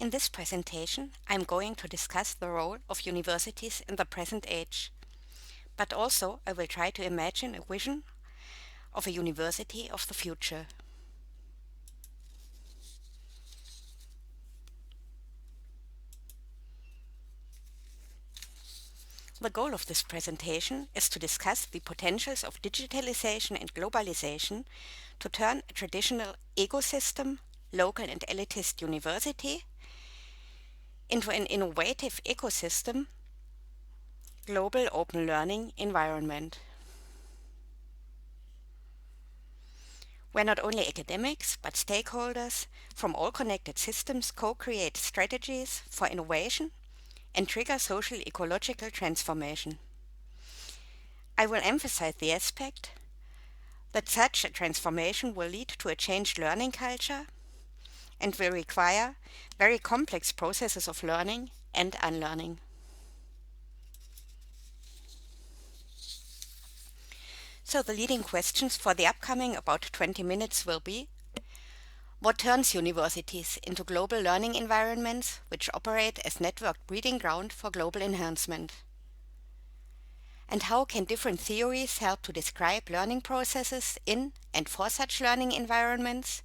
In this presentation, I'm going to discuss the role of universities in the present age, but also I will try to imagine a vision of a university of the future. The goal of this presentation is to discuss the potentials of digitalization and globalization to turn a traditional ecosystem, local and elitist university, into an innovative ecosystem, global open learning environment, where not only academics but stakeholders from all connected systems co-create strategies for innovation and trigger social ecological transformation. I will emphasize the aspect that such a transformation will lead to a changed learning culture and will require very complex processes of learning and unlearning. So the leading questions for the upcoming about 20 minutes will be: what turns universities into global learning environments which operate as networked breeding ground for global enhancement? And how can different theories help to describe learning processes in and for such learning environments?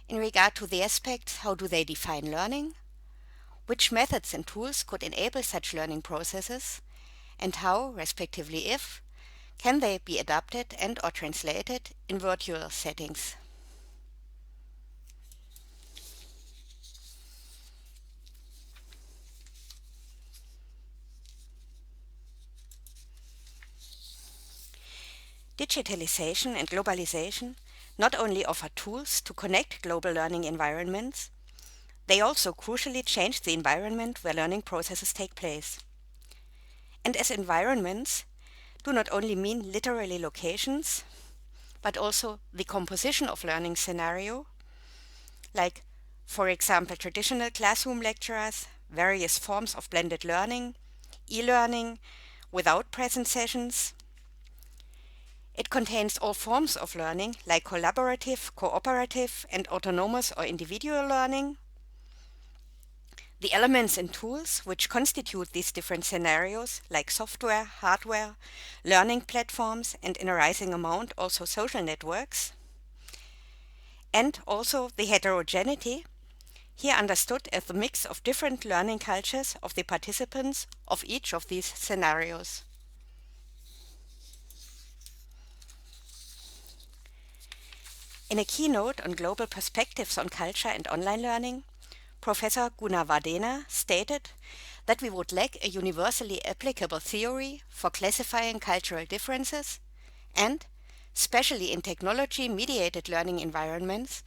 In regard to the aspects, how do they define learning? Which methods and tools could enable such learning processes? And how, respectively if, can they be adapted and/or translated in virtual settings? Digitalization and globalization not only offer tools to connect global learning environments, they also crucially change the environment where learning processes take place. And as environments do not only mean literally locations, but also the composition of learning scenario, like, for example, traditional classroom lecturers, various forms of blended learning, e-learning, without present sessions. It contains all forms of learning, like collaborative, cooperative, and autonomous or individual learning. The elements and tools which constitute these different scenarios, like software, hardware, learning platforms, and in a rising amount also social networks. And also the heterogeneity, here understood as the mix of different learning cultures of the participants of each of these scenarios. In a keynote on global perspectives on culture and online learning, Professor Gunnar Vardena stated that we would lack a universally applicable theory for classifying cultural differences and, especially in technology-mediated learning environments,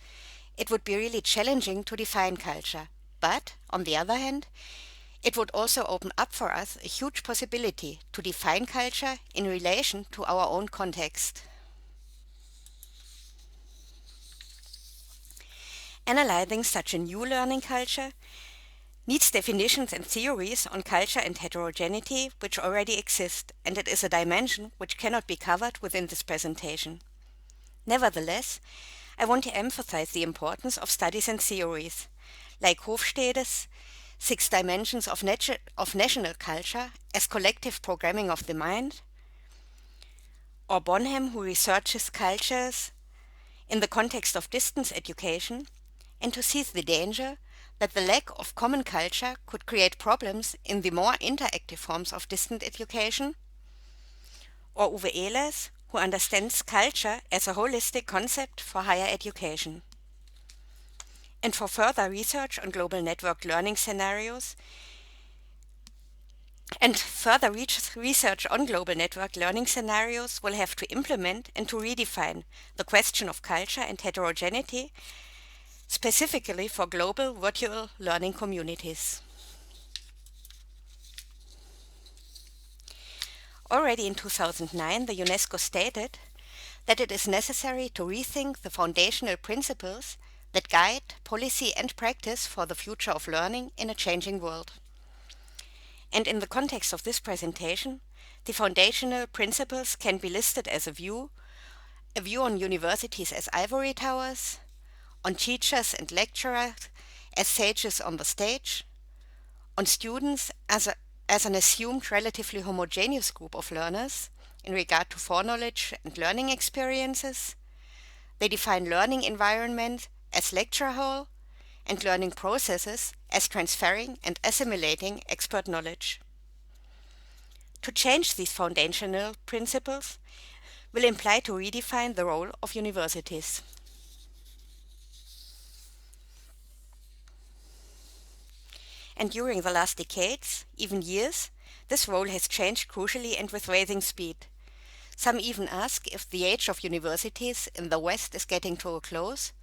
it would be really challenging to define culture. But, on the other hand, it would also open up for us a huge possibility to define culture in relation to our own context. Analyzing such a new learning culture needs definitions and theories on culture and heterogeneity which already exist, and it is a dimension which cannot be covered within this presentation. Nevertheless, I want to emphasize the importance of studies and theories, like Hofstede's 6 Dimensions of National Culture as Collective Programming of the Mind, or Bonham, who researches cultures in the context of distance education, and to seize the danger that the lack of common culture could create problems in the more interactive forms of distant education, or Uwe Ehlers, who understands culture as a holistic concept for higher education. And for further research on global networked learning scenarios, research on global networked learning scenarios will have to implement and to redefine the question of culture and heterogeneity, specifically for global virtual learning communities. Already in 2009, the UNESCO stated that it is necessary to rethink the foundational principles that guide policy and practice for the future of learning in a changing world. And in the context of this presentation, the foundational principles can be listed as a view on universities as ivory towers, on teachers and lecturers as sages on the stage, on students as an assumed relatively homogeneous group of learners in regard to foreknowledge and learning experiences. They define learning environment as lecture hall and learning processes as transferring and assimilating expert knowledge. To change these foundational principles will imply to redefine the role of universities. And during the last decades, even years, this role has changed crucially and with rising speed. Some even ask if the age of universities in the West is getting to a close,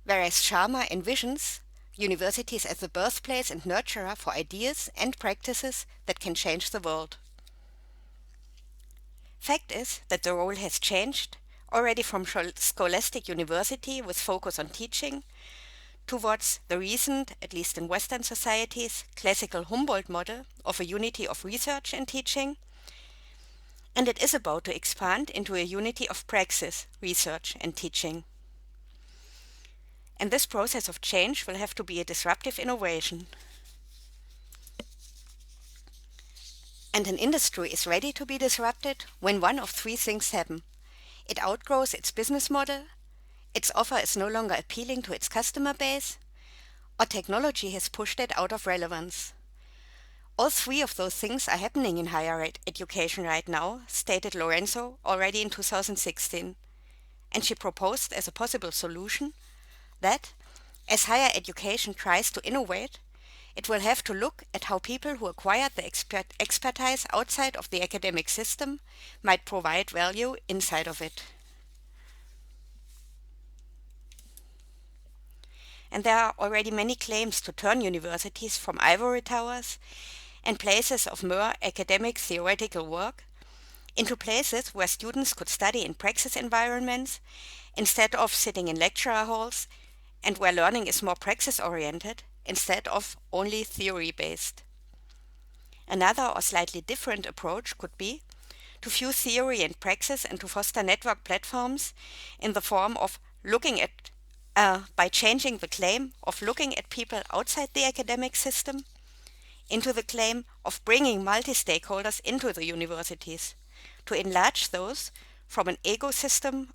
whereas Sharma envisions universities as the birthplace and nurturer for ideas and practices that can change the world. Fact is that the role has changed already from scholastic university with focus on teaching towards the recent, at least in Western societies, classical Humboldt model of a unity of research and teaching, and it is about to expand into a unity of praxis, research and teaching. And this process of change will have to be a disruptive innovation. And an industry is ready to be disrupted when one of three things happen. It outgrows its business model, its offer is no longer appealing to its customer base, or technology has pushed it out of relevance. All three of those things are happening in higher education right now, stated Lorenzo already in 2016. And she proposed as a possible solution that, as higher education tries to innovate, it will have to look at how people who acquired the expertise outside of the academic system might provide value inside of it. And there are already many claims to turn universities from ivory towers and places of mere academic theoretical work into places where students could study in praxis environments instead of sitting in lecture halls, and where learning is more praxis-oriented instead of only theory-based. Another or slightly different approach could be to fuse theory and praxis and to foster network platforms in the form of by changing the claim of looking at people outside the academic system into the claim of bringing multi-stakeholders into the universities, to enlarge those from an ecosystem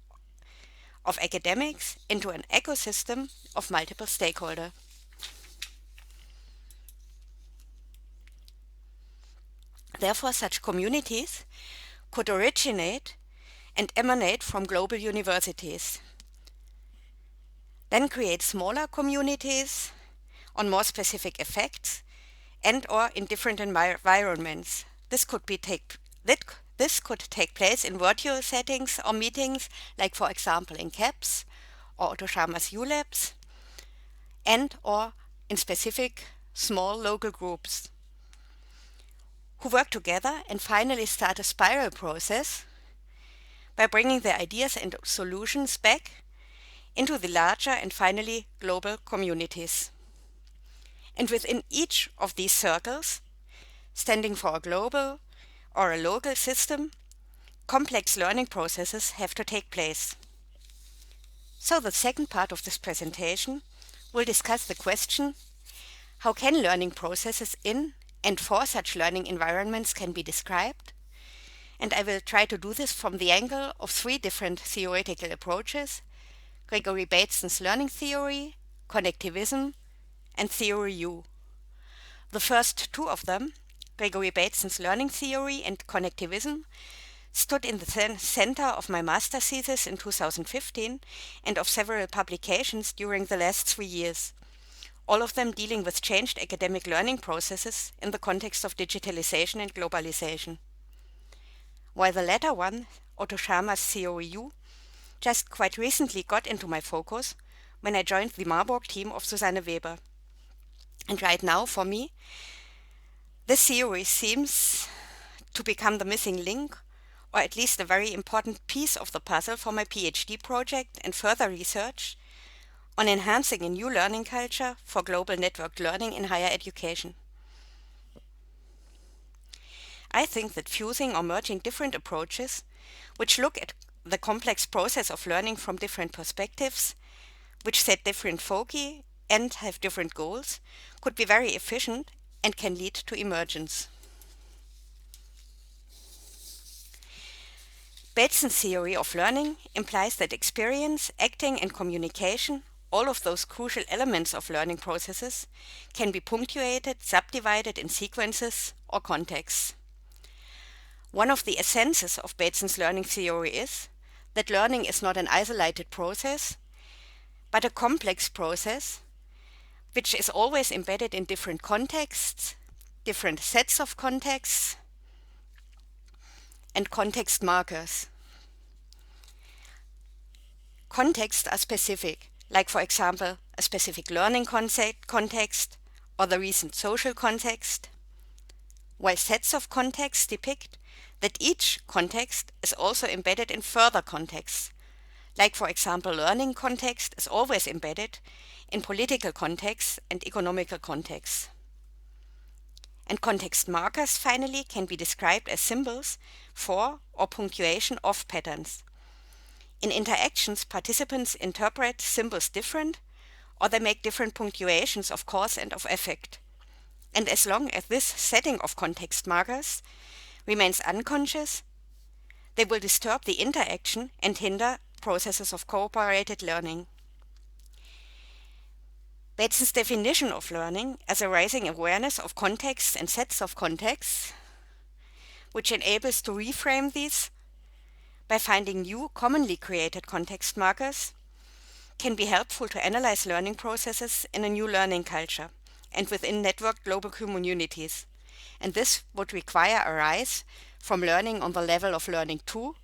of academics into an ecosystem of multiple stakeholders. Therefore, such communities could originate and emanate from global universities, then create smaller communities on more specific effects and or in different environments. This could take place in virtual settings or meetings, like for example in CAPS or Otto Scharmer's ULabs, and or in specific small local groups who work together and finally start a spiral process by bringing their ideas and solutions back into the larger and finally global communities. And within each of these circles, standing for a global or a local system, complex learning processes have to take place. So the second part of this presentation will discuss the question, how can learning processes in and for such learning environments can be described? And I will try to do this from the angle of three different theoretical approaches: Gregory Bateson's learning theory, connectivism, and theory U. The first two of them, Gregory Bateson's learning theory and connectivism, stood in the center of my master's thesis in 2015 and of several publications during the last 3 years, all of them dealing with changed academic learning processes in the context of digitalization and globalization. While the latter one, Otto Scharmer's theory U, just quite recently got into my focus when I joined the Marburg team of Susanne Weber. And right now, for me, this theory seems to become the missing link, or at least a very important piece of the puzzle for my PhD project and further research on enhancing a new learning culture for global networked learning in higher education. I think that fusing or merging different approaches, which look at the complex process of learning from different perspectives, which set different foci and have different goals could be very efficient and can lead to emergence. Bateson's theory of learning implies that experience, acting, and communication, all of those crucial elements of learning processes, can be punctuated, subdivided in sequences or contexts. One of the essences of Bateson's learning theory is that learning is not an isolated process, but a complex process which is always embedded in different contexts, different sets of contexts, and context markers. Contexts are specific, like for example, a specific learning context or the recent social context, while sets of contexts depict that each context is also embedded in further contexts, like for example, learning context is always embedded in political contexts and economical contexts. And context markers, finally, can be described as symbols for or punctuation of patterns. In interactions, participants interpret symbols different, or they make different punctuations of cause and of effect. And as long as this setting of context markers remains unconscious, they will disturb the interaction and hinder processes of cooperated learning. Bateson's definition of learning as a rising awareness of contexts and sets of contexts, which enables to reframe these by finding new, commonly created context markers, can be helpful to analyze learning processes in a new learning culture and within networked global communities. And this would require a rise from learning on the level of learning 2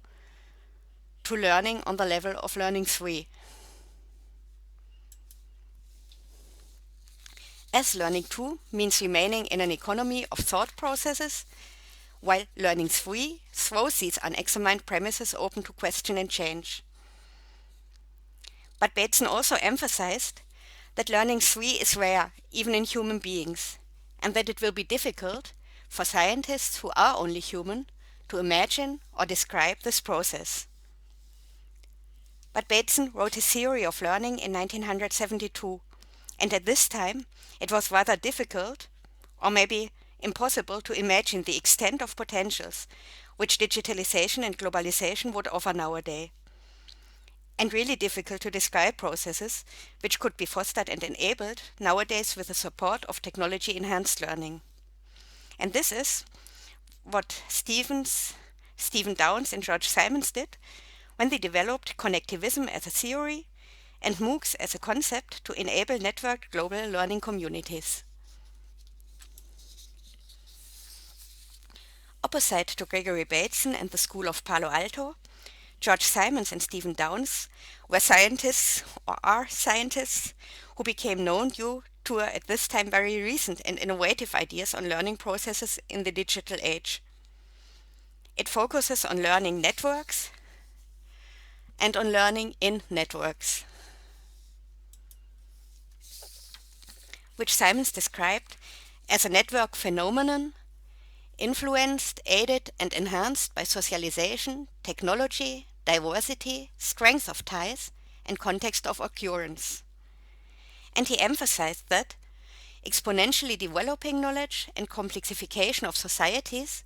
to learning on the level of learning 3. As learning 2 means remaining in an economy of thought processes, while learning 3 throws these unexamined premises open to question and change. But Bateson also emphasized that learning 3 is rare, even in human beings, and that it will be difficult for scientists who are only human to imagine or describe this process. But Bateson wrote his theory of learning in 1972, and at this time it was rather difficult, or maybe impossible, to imagine the extent of potentials which digitalization and globalization would offer nowadays, and really difficult to describe processes which could be fostered and enabled nowadays with the support of technology-enhanced learning. And this is what Stephen Downes and George Simons did when they developed connectivism as a theory and MOOCs as a concept to enable networked global learning communities. Opposite to Gregory Bateson and the School of Palo Alto, George Simons and Stephen Downes were scientists, or are scientists, who became known due to at this time very recent and innovative ideas on learning processes in the digital age. It focuses on learning networks and on learning in networks, which Simons described as a network phenomenon influenced, aided, and enhanced by socialization, technology, diversity, strength of ties, and context of occurrence. And he emphasized that exponentially developing knowledge and complexification of societies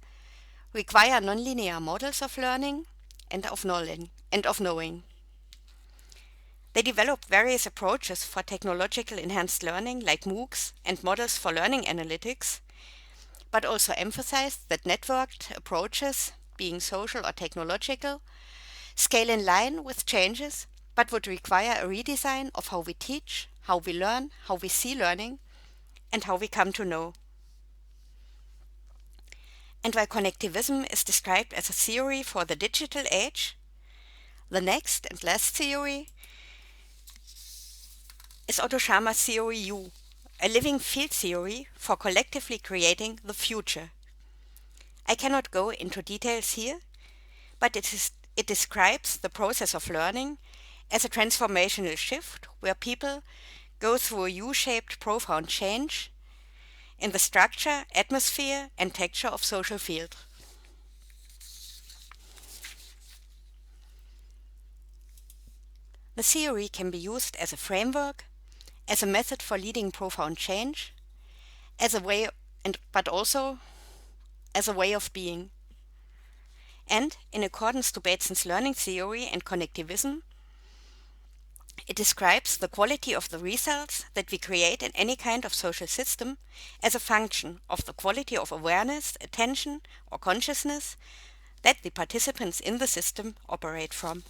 require nonlinear models of learning and of knowing. They developed various approaches for technological enhanced learning like MOOCs and models for learning analytics, but also emphasized that networked approaches, being social or technological, scale in line with changes, but would require a redesign of how we teach, how we learn, how we see learning, and how we come to know. And while connectivism is described as a theory for the digital age, the next and last theory is Otto Scharmer's theory U, a living field theory for collectively creating the future. I cannot go into details here, but it describes the process of learning as a transformational shift where people go through a U-shaped profound change in the structure, atmosphere, and texture of social field. The theory can be used as a framework as a method for leading profound change, as a way, but also as a way of being. And, in accordance to Bateson's learning theory and connectivism, it describes the quality of the results that we create in any kind of social system as a function of the quality of awareness, attention, or consciousness that the participants in the system operate from.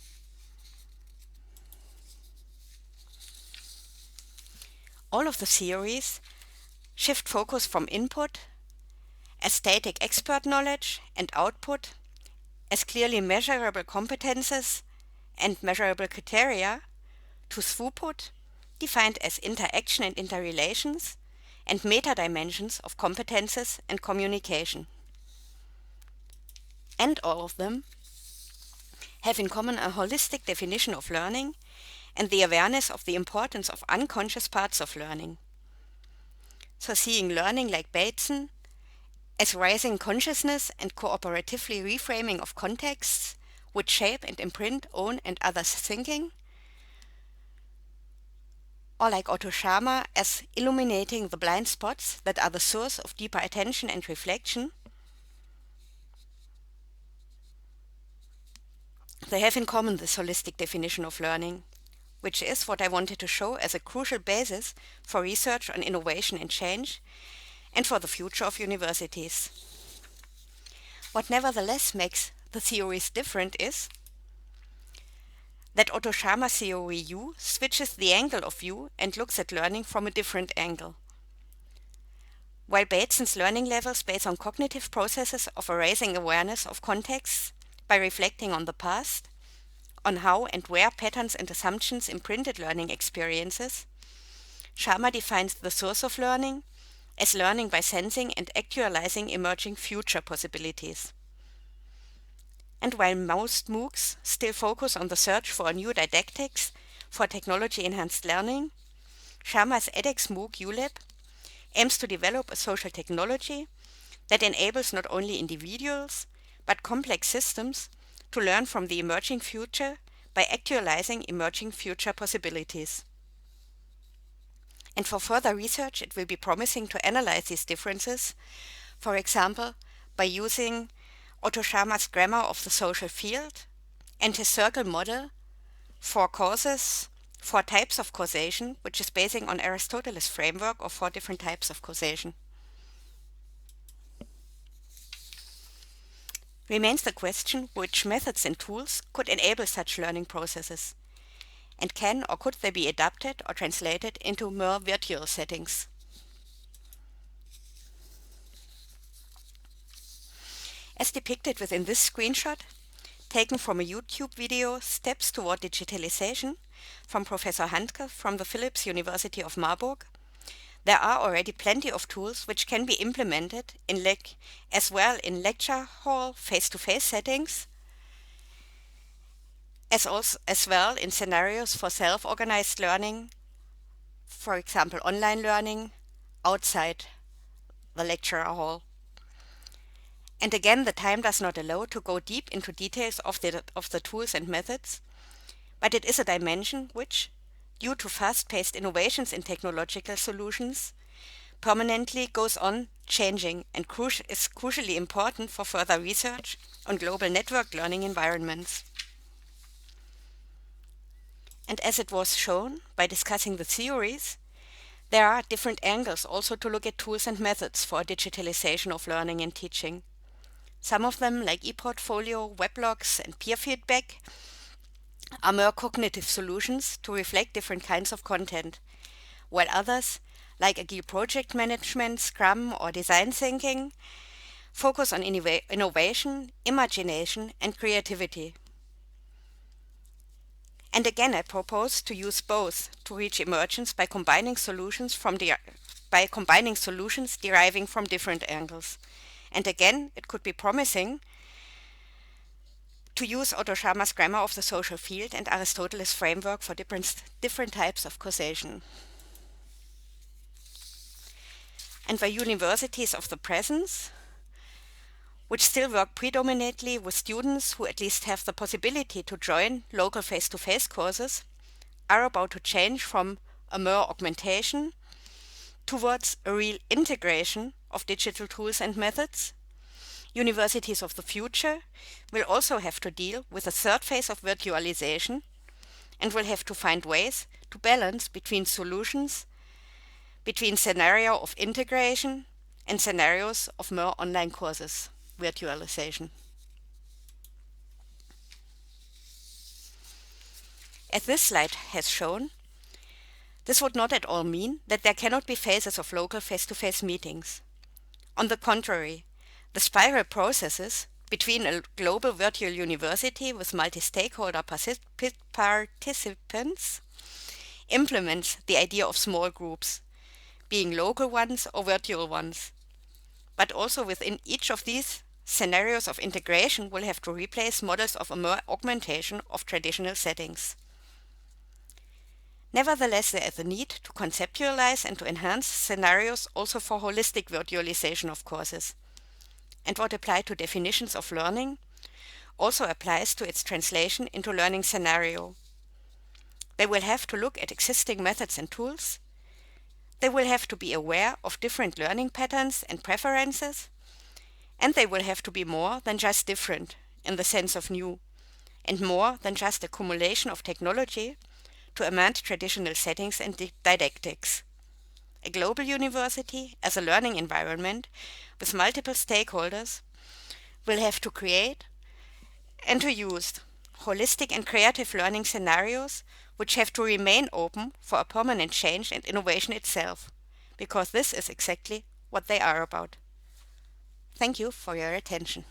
All of the theories shift focus from input as static expert knowledge and output as clearly measurable competences and measurable criteria to throughput, defined as interaction and interrelations, and meta-dimensions of competences and communication. And all of them have in common a holistic definition of learning and the awareness of the importance of unconscious parts of learning. So seeing learning like Bateson as rising consciousness and cooperatively reframing of contexts which shape and imprint own and others' thinking, or like Otto Schama as illuminating the blind spots that are the source of deeper attention and reflection. They have in common this holistic definition of learning, which is what I wanted to show as a crucial basis for research on innovation and change and for the future of universities. What nevertheless makes the theories different is that Otto Schama's theory U switches the angle of view and looks at learning from a different angle, while Bateson's learning levels based on cognitive processes of raising awareness of contexts by reflecting on the past, on how and where patterns and assumptions imprinted learning experiences. Schama defines the source of learning as learning by sensing and actualizing emerging future possibilities. And while most MOOCs still focus on the search for new didactics for technology-enhanced learning, Schama's edX MOOC ULab aims to develop a social technology that enables not only individuals, but complex systems to learn from the emerging future by actualizing emerging future possibilities. And for further research, it will be promising to analyze these differences, for example, by using Otto Schama's grammar of the social field and his circle model for causes, 4 types of causation, which is based on Aristotle's framework of 4 different types of causation. Remains the question which methods and tools could enable such learning processes, and can or could they be adapted or translated into more virtual settings. As depicted within this screenshot, taken from a YouTube video, Steps Toward Digitalization, from Professor Handke from the Philipps University of Marburg, there are already plenty of tools which can be implemented as well in lecture hall face-to-face settings, as well in scenarios for self-organized learning, for example online learning, outside the lecture hall. And again, the time does not allow to go deep into details of the tools and methods, but it is a dimension which, due to fast-paced innovations in technological solutions, permanently goes on changing and is crucially important for further research on global network learning environments. And as it was shown by discussing the theories, there are different angles also to look at tools and methods for digitalization of learning and teaching. Some of them, like ePortfolio, weblogs, and peer feedback, are more cognitive solutions to reflect different kinds of content, while others, like agile project management, Scrum, or design thinking, focus on innovation, imagination, and creativity. And again, I propose to use both to reach emergence by combining solutions deriving from different angles. And again, it could be promising to use Otto Schama's grammar of the social field and Aristotle's framework for different types of causation. And for universities of the present, which still work predominantly with students who at least have the possibility to join local face-to-face courses, are about to change from a mere augmentation towards a real integration of digital tools and methods, universities of the future will also have to deal with a third phase of virtualization and will have to find ways to balance between solutions, between scenario of integration and scenarios of mere online courses virtualization. As this slide has shown, this would not at all mean that there cannot be phases of local face-to-face meetings. On the contrary, the spiral processes between a global virtual university with multi-stakeholder participants implements the idea of small groups, being local ones or virtual ones. But also within each of these scenarios of integration will have to replace models of a mere augmentation of traditional settings. Nevertheless, there is a need to conceptualize and to enhance scenarios also for holistic virtualization of courses. And what applies to definitions of learning also applies to its translation into learning scenario. They will have to look at existing methods and tools. They will have to be aware of different learning patterns and preferences. And they will have to be more than just different in the sense of new, and more than just accumulation of technology to amend traditional settings and didactics. A global university as a learning environment with multiple stakeholders will have to create and to use holistic and creative learning scenarios which have to remain open for a permanent change and innovation itself, because this is exactly what they are about. Thank you for your attention.